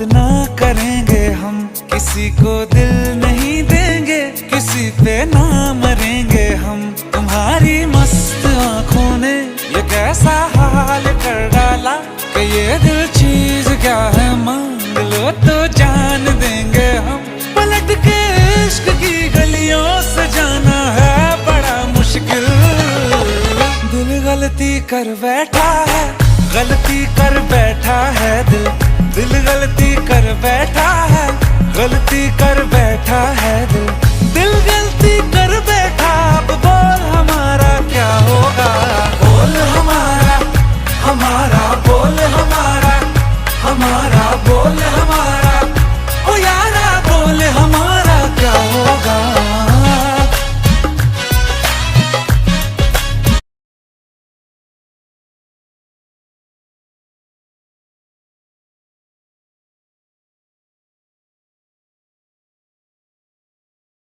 बात ना करेंगे हम, किसी को दिल नहीं देंगे, किसी पे ना मरेंगे हम। तुम्हारी मस्त आंखों ने ये कैसा हाल कर डाला कि ये दिल चीज क्या है, मांग लो तो जान देंगे हम। पलट के इश्क की गलियों से जाना है बड़ा मुश्किल। दिल गलती कर बैठा है, गलती कर बैठा है दिल। दिल गलती कर बैठा है, गलती कर बैठा है दिल। दिल गलती कर बैठा, अब बोल हमारा क्या हो।